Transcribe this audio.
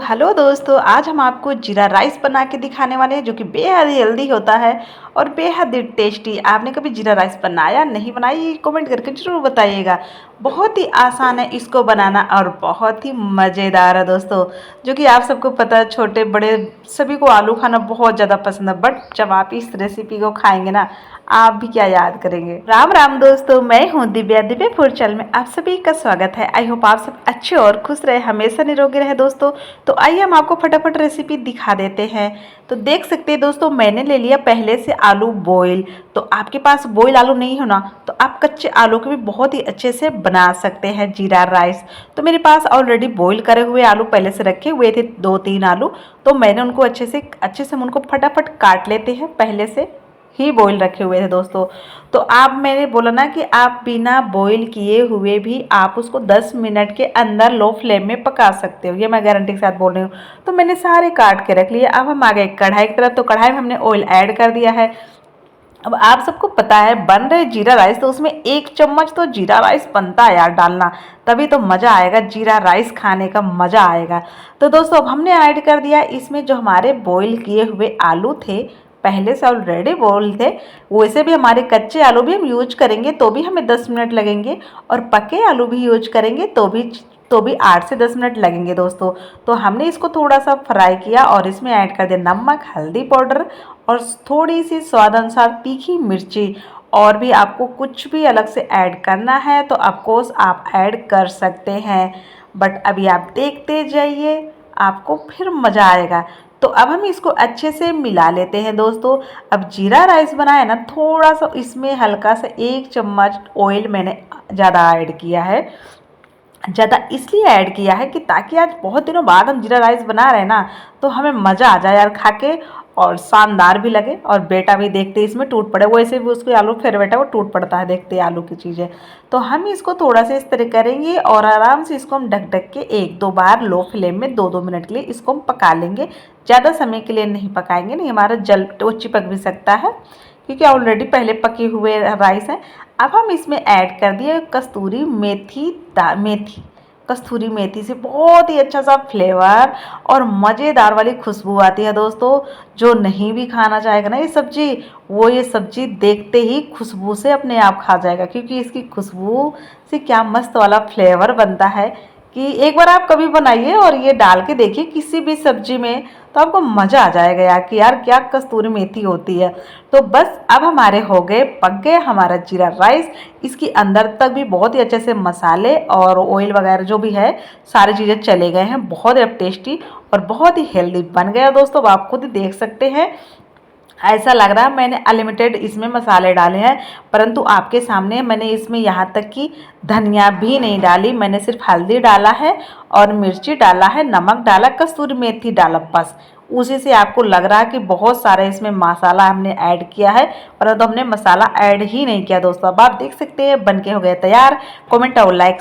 Hello दोस्तों, आज हम आपको जीरा राइस बना के दिखाने वाले हैं जो कि बेहद ही हेल्दी होता है और बेहद ही टेस्टी। आपने कभी जीरा राइस बनाया नहीं बनाया, ये कमेंट करके जरूर बताइएगा। बहुत ही आसान है इसको बनाना और बहुत ही मज़ेदार है दोस्तों। जो कि आप सबको पता है, छोटे बड़े सभी को आलू खाना बहुत ज़्यादा पसंद है। बट जब आप इस रेसिपी को खाएंगे ना, आप भी क्या याद करेंगे। राम राम दोस्तों, मैं हूँ दिव्या। दिव्या फूड चैनल में आप सभी का स्वागत है। आई होप आप सब अच्छे और खुश रहे, हमेशा निरोगी रहे दोस्तों। तो आइए हम आपको फटाफट रेसिपी दिखा देते हैं। तो देख सकते हैं दोस्तों, मैंने ले लिया पहले से आलू बॉईल। तो आपके पास बॉईल आलू नहीं हो ना, तो आप कच्चे आलू के भी बहुत ही अच्छे से बना सकते हैं जीरा राइस। तो मेरे पास ऑलरेडी बॉईल करे हुए आलू पहले से रखे हुए थे, 2-3 आलू। तो मैंने उनको अच्छे से हम उनको फटाफट काट लेते हैं, पहले से ही बॉईल रखे हुए थे दोस्तों। तो आप मैंने बोला ना कि आप बिना बॉईल किए हुए भी आप उसको 10 मिनट के अंदर लो फ्लेम में पका सकते हो, ये मैं गारंटी के साथ बोल रही हूँ। तो मैंने सारे काट के रख लिए। अब हम आ गए कढ़ाई की तरफ। तो कढ़ाई में हमने ऑयल ऐड कर दिया है। अब आप सबको पता है, बन रहे जीरा राइस तो उसमें 1 चम्मच तो जीरा राइस बनता है यार डालना, तभी तो मज़ा आएगा, जीरा राइस खाने का मज़ा आएगा। तो दोस्तों अब हमने ऐड कर दिया इसमें जो हमारे बॉईल किए हुए आलू थे, पहले से ऑलरेडी बॉईल थे। वैसे भी हमारे कच्चे आलू भी हम यूज करेंगे तो भी हमें 10 मिनट लगेंगे, और पके आलू भी यूज करेंगे तो भी 8 से 10 मिनट लगेंगे दोस्तों। तो हमने इसको थोड़ा सा फ्राई किया और इसमें ऐड कर दिया नमक, हल्दी पाउडर और थोड़ी सी स्वाद अनुसार तीखी मिर्ची। और भी आपको कुछ भी अलग से ऐड करना है तो ऑफकोर्स आप ऐड कर सकते हैं, बट अभी आप देखते जाइए, आपको फिर मज़ा आएगा। तो अब हम इसको अच्छे से मिला लेते हैं दोस्तों। अब जीरा राइस बनाया ना, थोड़ा सा इसमें हल्का सा 1 चम्मच ऑयल मैंने ज़्यादा ऐड किया है। ज़्यादा इसलिए ऐड किया है कि ताकि आज बहुत दिनों बाद हम जीरा राइस बना रहे हैं ना, तो हमें मज़ा आ जाए यार खा के, और शानदार भी लगे और बेटा भी देखते इसमें टूट पड़े। वैसे भी उसको आलू फेवरेट है, वो टूट पड़ता है देखते आलू की चीज़ें। तो हम इसको थोड़ा सा इस तरह करेंगे और आराम से इसको हम ढक ढक के 1-2 बार लो फ्लेम में 2-2 मिनट के लिए इसको हम पका लेंगे। ज़्यादा समय के लिए नहीं पकाएंगे, नहीं हमारा जल वो चिपक भी सकता है क्योंकि ऑलरेडी पहले पके हुए राइस हैं। अब हम इसमें ऐड कर दिए कस्तूरी मेथी। कस्तूरी मेथी से बहुत ही अच्छा सा फ्लेवर और मज़ेदार वाली खुशबू आती है दोस्तों। जो नहीं भी खाना चाहेगा ना ये सब्जी, वो ये सब्जी देखते ही खुशबू से अपने आप खा जाएगा, क्योंकि इसकी खुशबू से क्या मस्त वाला फ्लेवर बनता है कि एक बार आप कभी बनाइए और ये डाल के देखिए किसी भी सब्जी में, तो आपको मज़ा आ जाएगा यार कि यार क्या कस्तूरी मेथी होती है। तो बस अब हमारे हो गए, पक गए हमारा जीरा राइस। इसके अंदर तक भी बहुत ही अच्छे से मसाले और ऑयल वगैरह जो भी है सारी चीज़ें चले गए हैं। बहुत ही टेस्टी और बहुत ही हेल्दी बन गया दोस्तों। आप खुद ही देख सकते हैं, ऐसा लग रहा है मैंने अनलिमिटेड इसमें मसाले डाले हैं, परंतु आपके सामने मैंने इसमें यहाँ तक कि धनिया भी नहीं डाली। मैंने सिर्फ हल्दी डाला है और मिर्ची डाला है, नमक डाला, कसूरी मेथी डाला, बस उसी से आपको लग रहा है कि बहुत सारे इसमें मसाला हमने ऐड किया है, परंतु हमने मसाला ऐड ही नहीं किया दोस्तों। अब आप देख सकते हैं बन के हो गया तैयार। कमेंट और लाइक